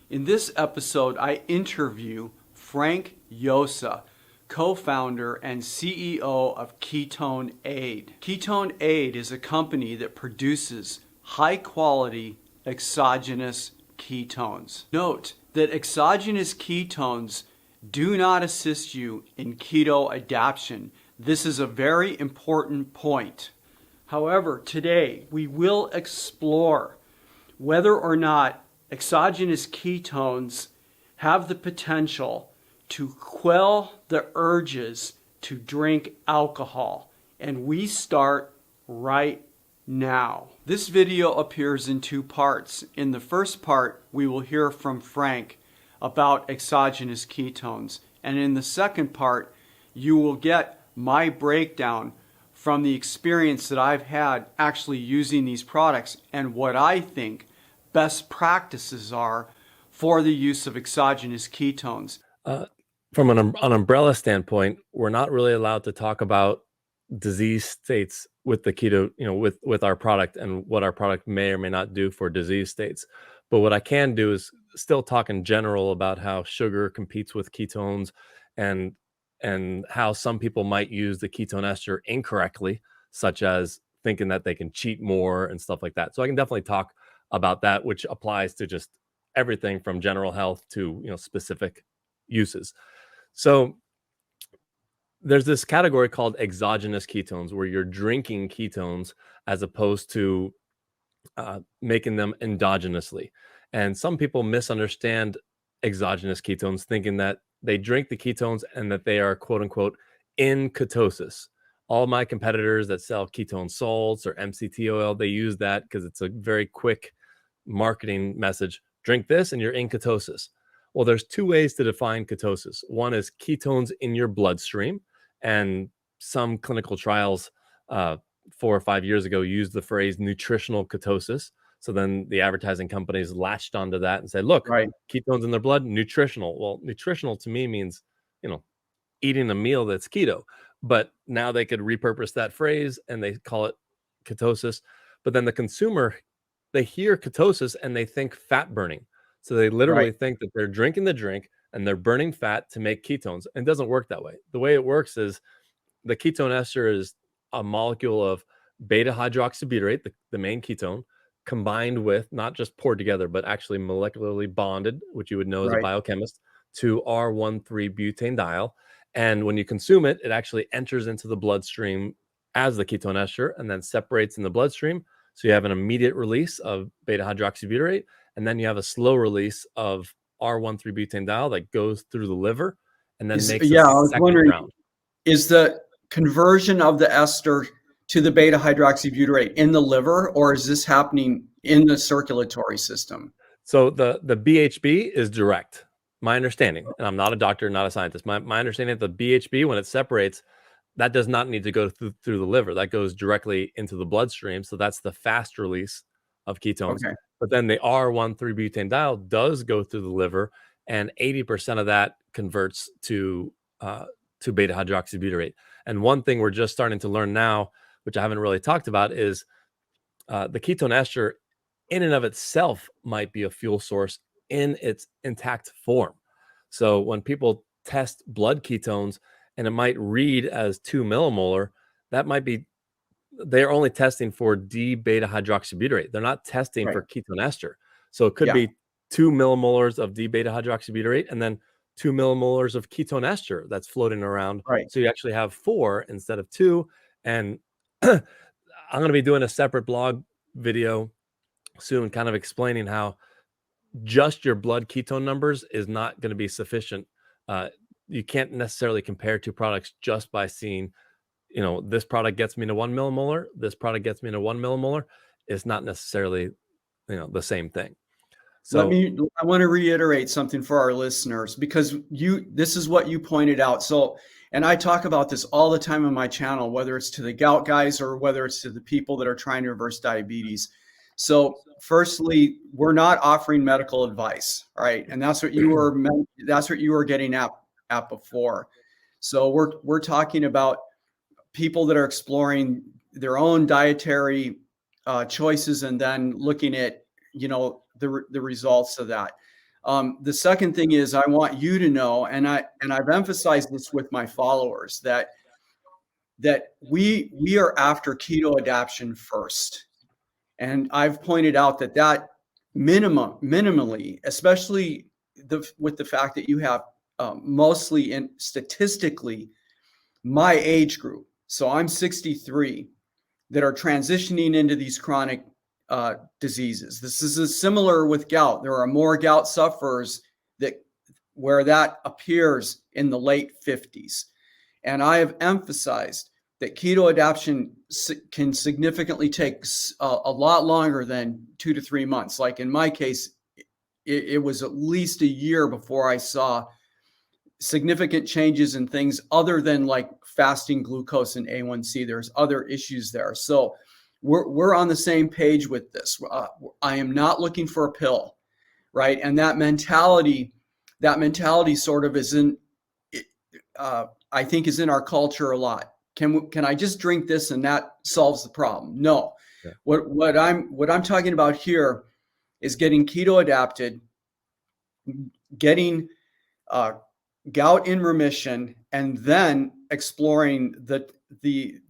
In this episode, I interview Frank LLosa, co-founder and CEO of Ketoneaid. Ketoneaid is a company that produces high-quality exogenous ketones. Note that exogenous ketones do not assist you in keto adaptation. This is a very important point. However, today we will explore whether or not exogenous ketones have the potential to quell the urges to drink alcohol. And we start right now. This video appears in two parts. In the first part, we will hear from Frank about exogenous ketones. And in the second part, you will get my breakdown from the experience that I've had actually using these products and what I think best practices are for the use of exogenous ketones. From an umbrella standpoint, we're not really allowed to talk about disease states with the keto, with our product and what our product may or may not do for disease states. But what I can do is still talk in general about how sugar competes with ketones and how some people might use the ketone ester incorrectly, such as thinking that they can cheat more and stuff like that. So I can definitely talk about that, which applies to just everything from general health to specific uses. So there's this category called exogenous ketones, where you're drinking ketones as opposed to making them endogenously. And some people misunderstand exogenous ketones, thinking that they drink the ketones and that they are quote unquote in ketosis. All my competitors that sell ketone salts or MCT oil, they use that because it's a very quick marketing message. Drink this and you're in ketosis. Well, there's two ways to define ketosis. One is ketones in your bloodstream, and some clinical trials 4 or 5 years ago used the phrase nutritional ketosis. So then the advertising companies latched onto that and said, look, Right. ketones in their blood, nutritional. Well, nutritional to me means, eating a meal that's keto. But now they could repurpose that phrase and they call it ketosis. But then the consumer, they hear ketosis and they think fat burning. So they literally Right. think that they're drinking the drink and they're burning fat to make ketones. And it doesn't work that way. The way it works is the ketone ester is a molecule of beta hydroxybutyrate, the main ketone, combined with, not just poured together, but actually molecularly bonded, which you would know as a Right. biochemist, to R13-butanediol. And when you consume it, it actually enters into the bloodstream as the ketone ester and then separates in the bloodstream. So you have an immediate release of beta hydroxybutyrate, and then you have a slow release of R13-butanediol that goes through the liver and then makes a I was second wondering, round. is the conversion of the ester to the beta hydroxybutyrate in the liver, or is this happening in the circulatory system? So the BHB is direct. My understanding, and I'm not a doctor, not a scientist, my understanding that the BHB, when it separates, that does not need to go through the liver. That goes directly into the bloodstream. So that's the fast release of ketones. Okay. But then the R13-butanediol does go through the liver, and 80% of that converts to beta hydroxybutyrate. And one thing we're just starting to learn now, which I haven't really talked about, is the ketone ester in and of itself might be a fuel source in its intact form. So when people test blood ketones and it might read as 2 millimolar, that might be, they're only testing for D-beta hydroxybutyrate. They're not testing Right. for ketone ester. So it could Yeah. be 2 millimolars of D-beta hydroxybutyrate and then 2 millimolars of ketone ester that's floating around. Right. So you actually have 4 instead of 2. And I'm going to be doing a separate blog video soon, kind of explaining how just your blood ketone numbers is not going to be sufficient. You can't necessarily compare two products just by seeing, this product gets me to 1 millimolar, this product gets me to 1 millimolar. It's not necessarily, the same thing. So I want to reiterate something for our listeners, because this is what you pointed out. So, and I talk about this all the time on my channel, whether it's to the gout guys or whether it's to the people that are trying to reverse diabetes. So firstly, we're not offering medical advice, right? And that's what you were getting at before. So we're talking about people that are exploring their own dietary choices and then looking at, the results of that. The second thing is I want you to know, and I've emphasized this with my followers, that we are after keto adaptation first. And I've pointed out that minimally, especially with the fact that you have mostly in statistically my age group. So I'm 63 that are transitioning into these chronic diseases. This is similar with gout. There are more gout sufferers where that appears in the late 50s. And I have emphasized that keto adaptation can significantly take a lot longer than 2 to 3 months. Like in my case, it was at least a year before I saw significant changes in things other than like fasting glucose and A1C. There's other issues there. So we're on the same page with this. I am not looking for a pill, right? And that mentality sort of is I think is in our culture a lot. Can I just drink this and that solves the problem? No. Yeah. What I'm talking about here is getting keto adapted, getting gout in remission, and then exploring the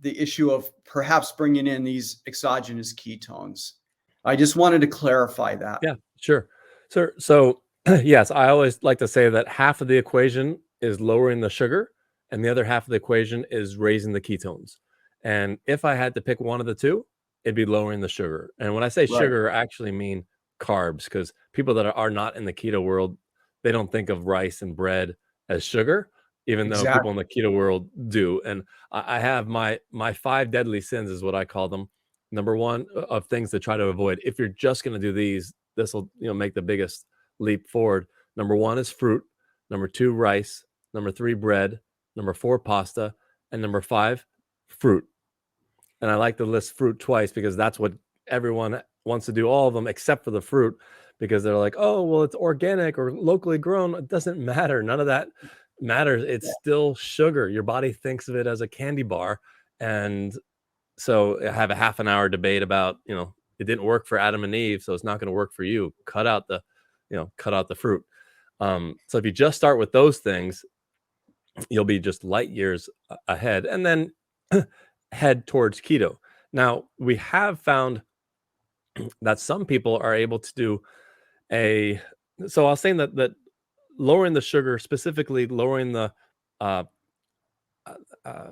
issue of perhaps bringing in these exogenous ketones. I just wanted to clarify that. Yeah, sure. So yes, I always like to say that half of the equation is lowering the sugar and the other half of the equation is raising the ketones. And if I had to pick one of the two, it'd be lowering the sugar. And when I say Right. sugar, I actually mean carbs, because people that are not in the keto world, they don't think of rice and bread as sugar, even though people in Exactly. the keto world do. And I have my 5 deadly sins is what I call them. Number one of things to try to avoid. If you're just going to do these, this will make the biggest leap forward. Number one is fruit. Number two, rice. Number three, bread. Number four, pasta. And number five, fruit. And I like to list fruit twice because that's what everyone wants to do, all of them except for the fruit, because they're like, oh, well, it's organic or locally grown. It doesn't matter. None of that matters. It's still sugar. Your body thinks of it as a candy bar. And so I have a half an hour debate about, it didn't work for Adam and Eve, so it's not going to work for you. Cut out the fruit. So if you just start with those things, you'll be just light years ahead, and then head towards keto. Now, we have found that some people are able to do so I was saying that lowering the sugar, specifically lowering the uh, uh,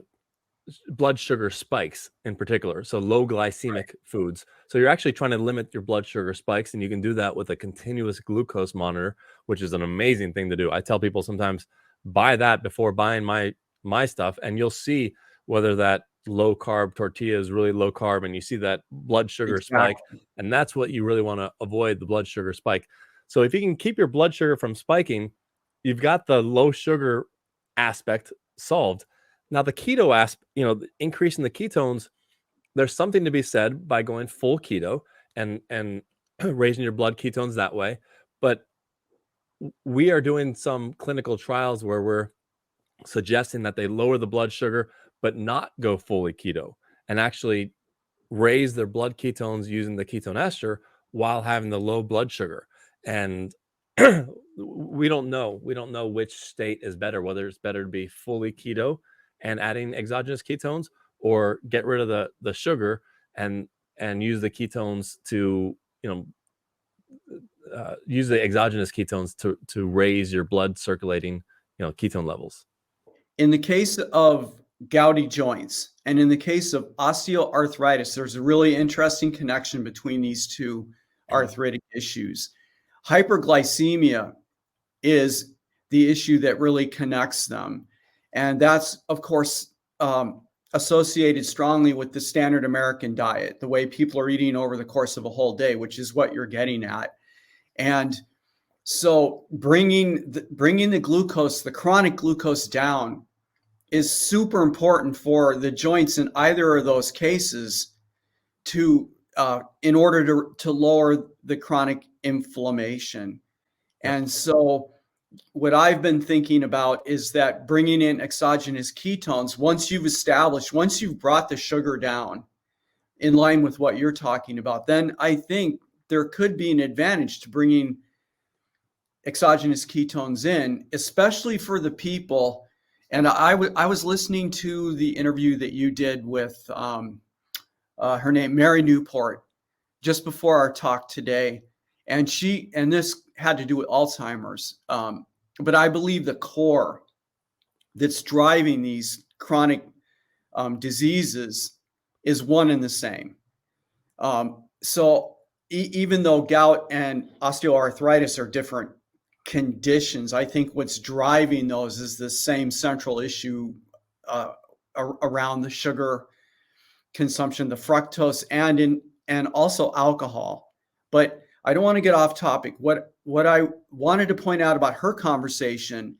blood sugar spikes in particular, so low glycemic foods. So you're actually trying to limit your blood sugar spikes, and you can do that with a continuous glucose monitor, which is an amazing thing to do. I tell people sometimes buy that before buying my stuff, and you'll see whether that low carb tortilla is really low carb, and you see that blood sugar spike, Exactly. and that's what you really want to avoid, the blood sugar spike. So if you can keep your blood sugar from spiking, you've got the low sugar aspect solved. Now, the keto aspect, the increase in the ketones, there's something to be said by going full keto and raising your blood ketones that way. But we are doing some clinical trials where we're suggesting that they lower the blood sugar, but not go fully keto, and actually raise their blood ketones using the ketone ester while having the low blood sugar. And we don't know which state is better, whether it's better to be fully keto and adding exogenous ketones, or get rid of the sugar and use the ketones to use the exogenous ketones to raise your blood circulating ketone levels. In the case of gouty joints and in the case of osteoarthritis, there's a really interesting connection between these two arthritic issues. Hyperglycemia is the issue that really connects them. And that's, of course, associated strongly with the standard American diet, the way people are eating over the course of a whole day, which is what you're getting at. And so bringing the glucose, the chronic glucose down is super important for the joints in either of those cases in order to lower the chronic inflammation. Yep. And so what I've been thinking about is that bringing in exogenous ketones, once you've brought the sugar down in line with what you're talking about, then I think there could be an advantage to bringing exogenous ketones in, especially for the people. And I was listening to the interview that you did with her name, Mary Newport, just before our talk today. And this had to do with Alzheimer's. But I believe the core that's driving these chronic diseases is one and the same. So even though gout and osteoarthritis are different conditions, I think what's driving those is the same central issue around the sugar consumption, the fructose, and also alcohol. But I don't want to get off topic. What I wanted to point out about her conversation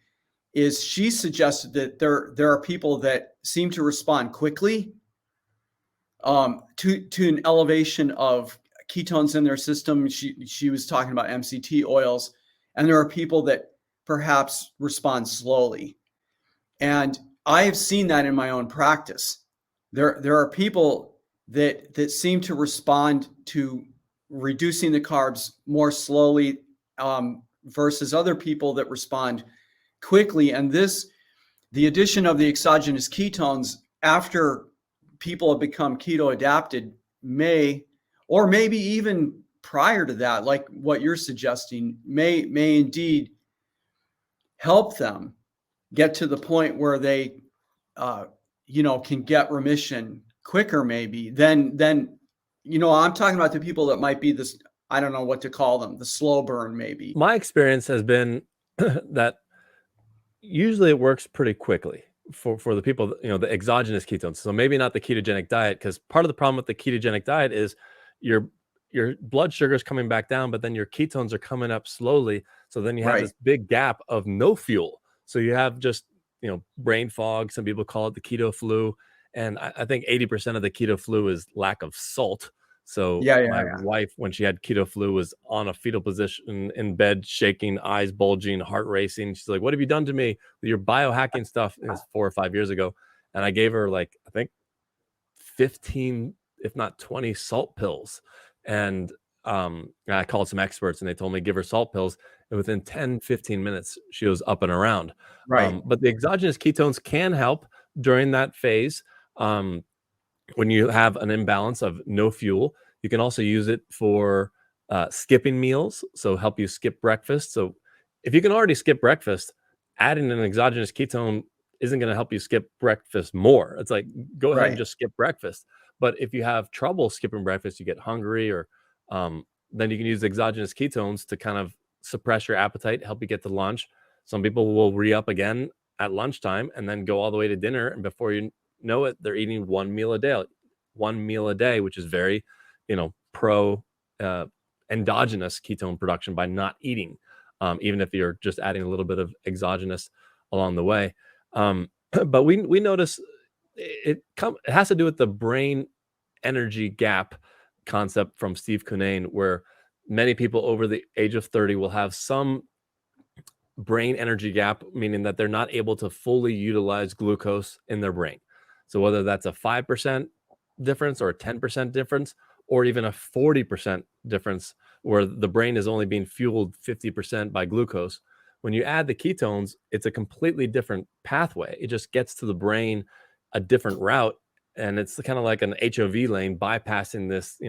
is she suggested that there are people that seem to respond quickly to an elevation of ketones in their system. She was talking about MCT oils, and there are people that perhaps respond slowly. And I have seen that in my own practice. There are people that seem to respond to reducing the carbs more slowly versus other people that respond quickly. And the addition of the exogenous ketones after people have become keto adapted may, or maybe even prior to that, like what you're suggesting, may indeed help them get to the point where they can get remission quicker maybe than I'm talking about the people that might be this, I don't know what to call them, the slow burn maybe. My experience has been that usually it works pretty quickly for the people, the exogenous ketones. So maybe not the ketogenic diet, because part of the problem with the ketogenic diet is your blood sugar is coming back down, but then your ketones are coming up slowly. So then you have this big gap of no fuel. So you have just, brain fog. Some people call it the keto flu. And I think 80% of the keto flu is lack of salt. So my wife, when she had keto flu, was on a fetal position in bed, shaking, eyes bulging, heart racing. She's like, "What have you done to me with your biohacking stuff?" It was 4 or 5 years ago. And I gave her I think 15, if not 20 salt pills. And I called some experts and they told me give her salt pills. And within 10, 15 minutes, she was up and around. But the exogenous ketones can help during that phase. When you have an imbalance of no fuel, you can also use it for skipping meals. So help you skip breakfast. So if you can already skip breakfast, adding an exogenous ketone isn't going to help you skip breakfast more. It's like, go ahead and just skip breakfast. But if you have trouble skipping breakfast, you get hungry, or then you can use exogenous ketones to kind of suppress your appetite, help you get to lunch. Some people will re-up again at lunchtime and then go all the way to dinner. And before you know it, they're eating one meal a day, which is very, pro endogenous ketone production by not eating, even if you're just adding a little bit of exogenous along the way. But we notice it has to do with the brain energy gap concept from Steve Cunnane, where many people over the age of 30 will have some brain energy gap, meaning that they're not able to fully utilize glucose in their brain. So whether that's a 5% difference or a 10% difference, or even a 40% difference where the brain is only being fueled 50% by glucose, when you add the ketones, it's a completely different pathway. It just gets to the brain a different route. And it's kind of like an HOV lane bypassing this,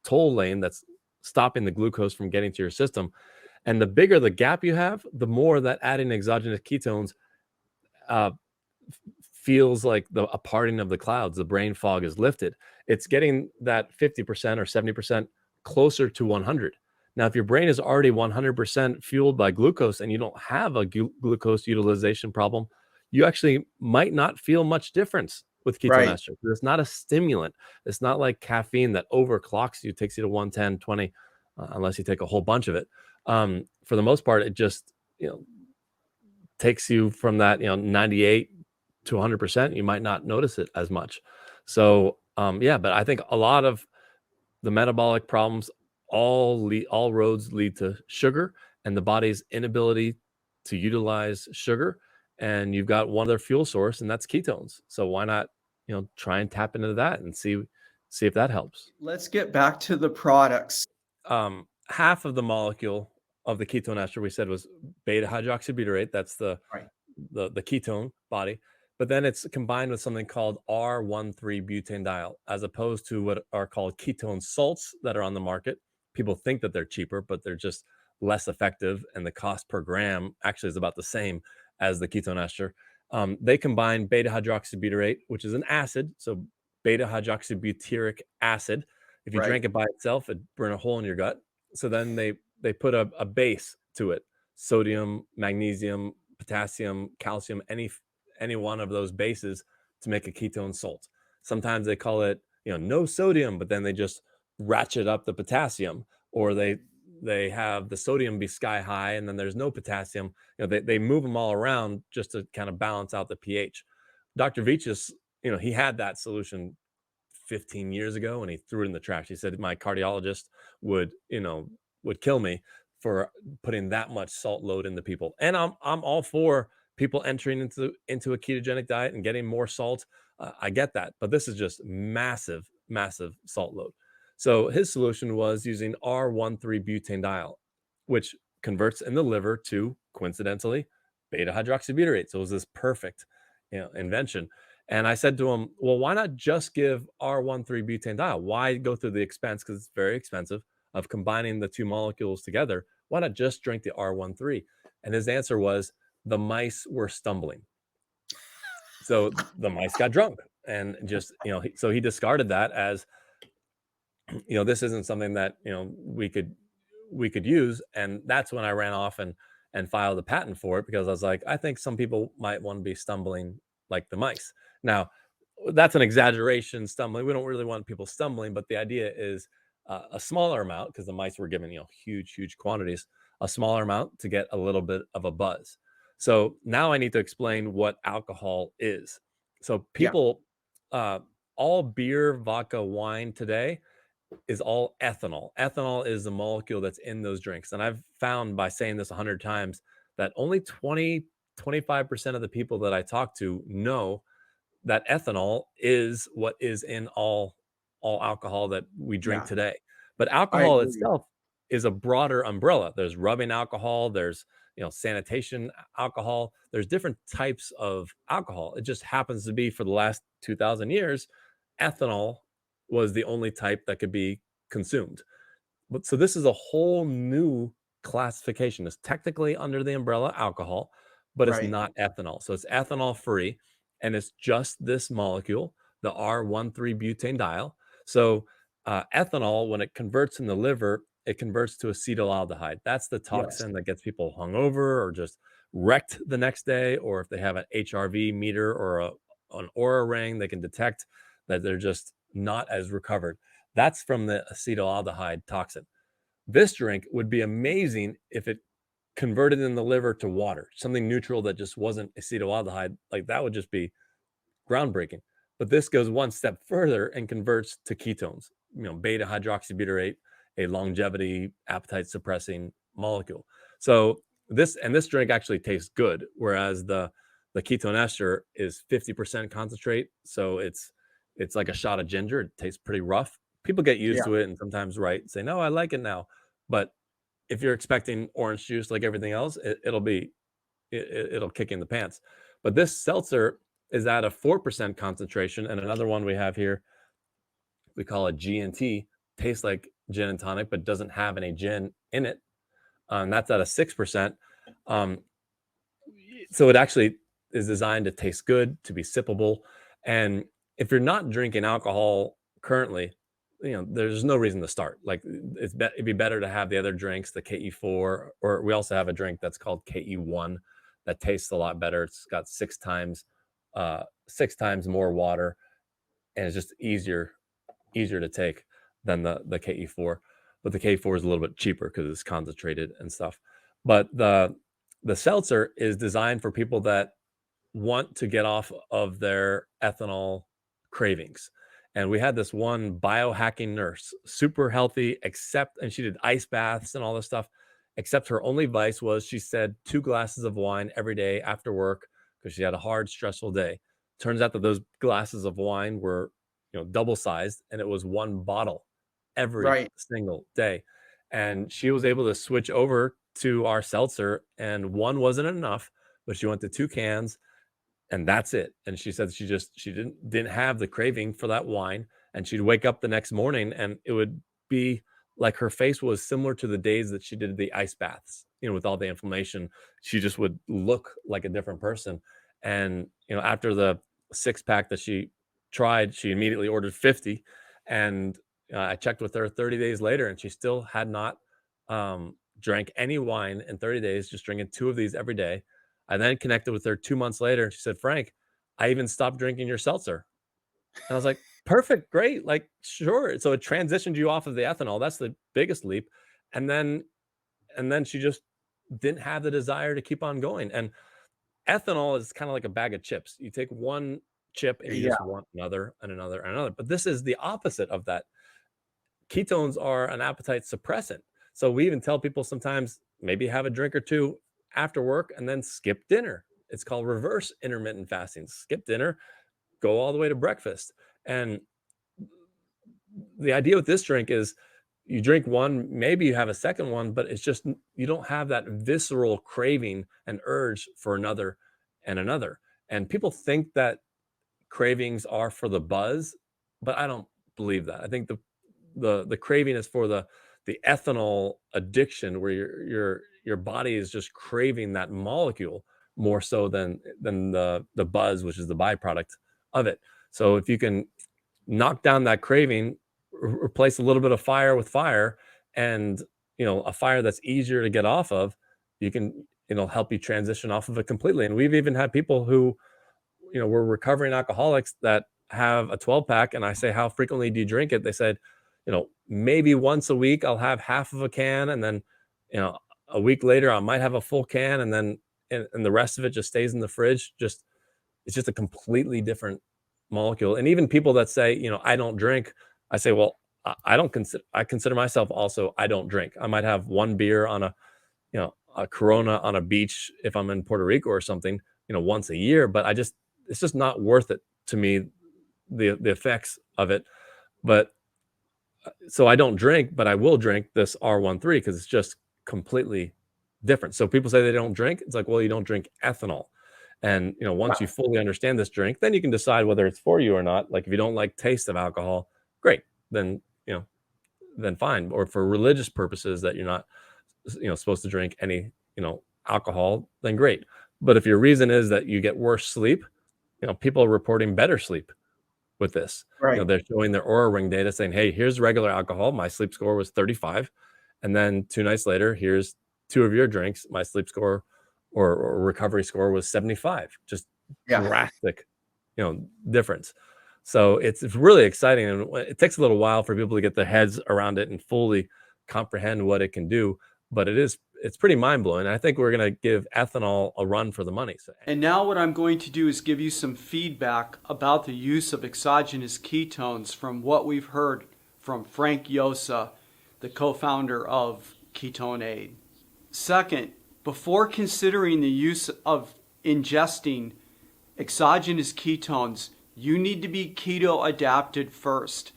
toll lane that's stopping the glucose from getting to your system. And the bigger the gap you have, the more that adding exogenous ketones feels like a parting of the clouds. The brain fog is lifted. It's getting that 50% or 70% closer to 100. Now, if your brain is already 100% fueled by glucose and you don't have a glucose utilization problem, you actually might not feel much difference with ketone ester. It's not a stimulant. It's not like caffeine that overclocks you, takes you to 110, 20, unless you take a whole bunch of it. For the most part, it just, takes you from that, 98 to 100%. You might not notice it as much. So, but I think a lot of the metabolic problems, all roads lead to sugar and the body's inability to utilize sugar. And you've got one other fuel source, and that's ketones. So why not, try and tap into that and see if that helps. Let's get back to the products. Half of the molecule of the ketone ester we said was beta hydroxybutyrate. That's Right. the ketone body. But then it's combined with something called R13-butanediol, as opposed to what are called ketone salts that are on the market. People think that they're cheaper, but they're just less effective, and the cost per gram actually is about the same as the ketone ester. They combine beta hydroxybutyrate, which is an acid, so beta hydroxybutyric acid. If you Right. drank it by itself, it'd burn a hole in your gut. So then they put a base to it: sodium, magnesium, potassium, calcium, any one of those bases to make a ketone salt. Sometimes they call it, no sodium, but then they just ratchet up the potassium, or they have the sodium be sky high and then there's no potassium. They move them all around just to kind of balance out the pH. Dr. Vichas, he had that solution 15 years ago and he threw it in the trash. He said my cardiologist would kill me for putting that much salt load into people. And I'm all for people entering into a ketogenic diet and getting more salt. I get that, but this is just massive, massive salt load. So his solution was using R13-butanediol, which converts in the liver to, coincidentally, beta hydroxybutyrate. So it was this perfect, invention. And I said to him, well, why not just give R13-butanediol? Why go through the expense, because it's very expensive, of combining the two molecules together? Why not just drink the R13? And his answer was the mice were stumbling. So the mice got drunk and just, so he discarded that as, this isn't something that, we could use. And that's when I ran off and filed a patent for it, because I was like, I think some people might want to be stumbling like the mice. Now, that's an exaggeration, stumbling. We don't really want people stumbling, but the idea is a smaller amount, because the mice were given, huge, huge quantities, a smaller amount to get a little bit of a buzz. So now I need to explain what alcohol is. So Yeah. people, uh, all beer, vodka, wine today is all ethanol. Ethanol is the molecule that's in those drinks. And I've found, by saying this 100 times, that only 25% of the people that I talk to know that ethanol is what is in all alcohol that we drink Yeah. today. But I alcohol agree. itself is a broader umbrella. There's rubbing alcohol, there's sanitation alcohol, there's different types of alcohol. It just happens to be, for the last 2000 years, ethanol was the only type that could be consumed. But so this is a whole new classification. It's technically under the umbrella alcohol, but it's Right. not ethanol. So it's ethanol free, and it's just this molecule, the R13-butanediol. So ethanol, when it converts in the liver, it converts to acetaldehyde. That's the Yes. toxin that gets people hungover or just wrecked the next day, or if they have an HRV meter or an Aura ring, they can detect that they're just not as recovered. That's from the acetaldehyde toxin. This drink would be amazing if it converted in the liver to water, something neutral that just wasn't acetaldehyde. Like, that would just be groundbreaking. But this goes one step further and converts to ketones, beta hydroxybutyrate, a longevity appetite suppressing molecule. So this drink actually tastes good, whereas the ketone ester is 50% concentrate. So it's like a shot of ginger. It tastes pretty rough. People get used Yeah. to it and sometimes say, no, I like it now. But if you're expecting orange juice like everything else, it'll kick you in the pants. But this seltzer is at a 4% concentration, and another one we have here, we call it G&T, tastes like gin and tonic, but doesn't have any gin in it. And that's at a 6%. Um, so it actually is designed to taste good, to be sippable. And if you're not drinking alcohol currently, there's no reason to start. Like, it'd be better to have the other drinks, the KE4, or we also have a drink that's called KE1 that tastes a lot better. It's got six times more water, and it's just easier to take than the KE4. But the KE4 is a little bit cheaper because it's concentrated and stuff. But the seltzer is designed for people that want to get off of their ethanol cravings. And we had this one biohacking nurse, super healthy, and she did ice baths and all this stuff, except her only vice was, she said, 2 glasses of wine every day after work, because she had a hard, stressful day. Turns out that those glasses of wine were, double sized, and it was one bottle every Right. single day. And she was able to switch over to our seltzer, and one wasn't enough, but she went to 2 cans, and that's it. And she said she didn't have the craving for that wine, and she'd wake up the next morning and it would be like her face was similar to the days that she did the ice baths, with all the inflammation. She just would look like a different person. And after the 6 pack that she tried, she immediately ordered 50. And I checked with her 30 days later, and she still had not drank any wine in 30 days, just drinking 2 of these every day. I then connected with her 2 months later, and she said, "Frank, I even stopped drinking your seltzer." And I was like, "Perfect, great, like, sure." So it transitioned you off of the ethanol. That's the biggest leap. And then she just didn't have the desire to keep on going. And ethanol is kind of like a bag of chips. You take one chip and you Yeah. just want another and another and another. But this is the opposite of that. Ketones are an appetite suppressant. So we even tell people sometimes maybe have a drink or two after work and then skip dinner. It's called reverse intermittent fasting. Skip dinner, go all the way to breakfast. And the idea with this drink is you drink one, maybe you have a second one, but it's just you don't have that visceral craving and urge for another and another. And people think that cravings are for the buzz, but I don't believe that. I think the craving is for the ethanol addiction, where your body is just craving that molecule more so than the buzz, which is the byproduct of it. So if you can knock down that craving, replace a little bit of fire with fire, and a fire that's easier to get off of, you can help you transition off of it completely. And we've even had people who we're recovering alcoholics that have a 12 pack, and I say, "How frequently do you drink it?" They said, maybe once a week I'll have half of a can, and then a week later I might have a full can, and then and the rest of it just stays in the fridge. Just It's just a completely different molecule. And even people that say, "I don't drink," I say, "Well, I consider myself also, I don't drink. I might have one beer on a Corona on a beach if I'm in Puerto Rico or something, once a year, but it's just not worth it to me, the effects of it." But so I don't drink, but I will drink this R13 because it's just completely different. So people say they don't drink. It's like, well, you don't drink ethanol. And once you fully understand this drink, then you can decide whether it's for you or not. Like, if you don't like taste of alcohol, great. Then then fine. Or for religious purposes that you're not supposed to drink any alcohol, then great. But if your reason is that you get worse sleep, people are reporting better sleep with this. Right. They're showing their Aura Ring data saying, "Hey, here's regular alcohol. My sleep score was 35. And then 2 nights later, here's 2 of your drinks. My sleep score or recovery score was 75." Just Yeah. drastic, difference. So it's really exciting. And it takes a little while for people to get their heads around it and fully comprehend what it can do. But it's pretty mind blowing. I think we're going to give ethanol a run for the money. So, And now what I'm going to do is give you some feedback about the use of exogenous ketones from what we've heard from Frank LLosa, the co-founder of Ketoneaid. Second, before considering the use of ingesting exogenous ketones, you need to be keto adapted first.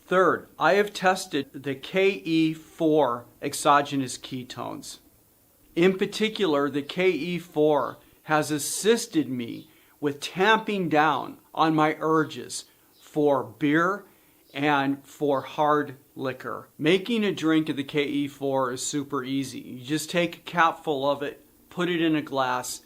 Third, I have tested the KE4 exogenous ketones. In particular, the KE4 has assisted me with tamping down on my urges for beer and for hard liquor. Making a drink of the KE4 is super easy. You just take a capful of it, put it in a glass,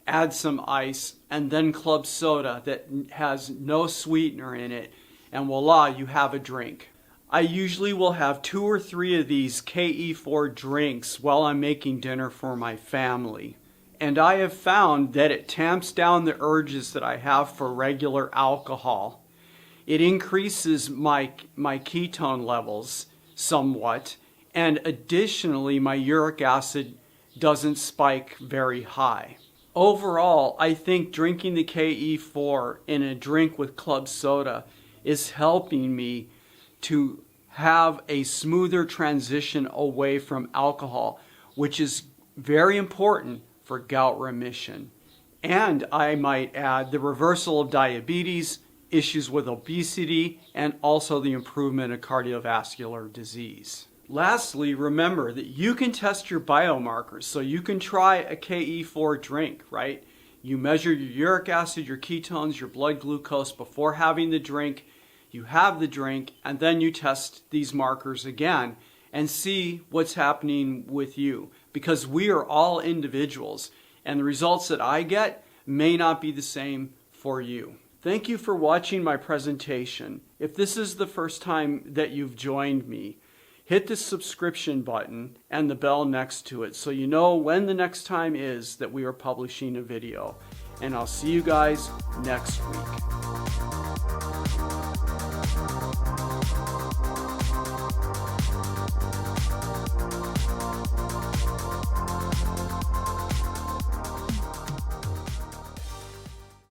add some ice, and then club soda that has no sweetener in it, and voila, you have a drink. I usually will have 2 or 3 of these KE4 drinks while I'm making dinner for my family. And I have found that it tamps down the urges that I have for regular alcohol. It increases my ketone levels somewhat, and additionally my uric acid doesn't spike very high. Overall, I think drinking the KE4 in a drink with club soda is helping me to have a smoother transition away from alcohol, which is very important for gout remission. And I might add the reversal of diabetes, issues with obesity, and also the improvement of cardiovascular disease. Lastly, remember that you can test your biomarkers. So you can try a KE4 drink, right? You measure your uric acid, your ketones, your blood glucose before having the drink. You have the drink, and then you test these markers again and see what's happening with you. Because we are all individuals, and the results that I get may not be the same for you. Thank you for watching my presentation. If this is the first time that you've joined me, hit the subscription button and the bell next to it so you know when the next time is that we are publishing a video. And I'll see you guys next week.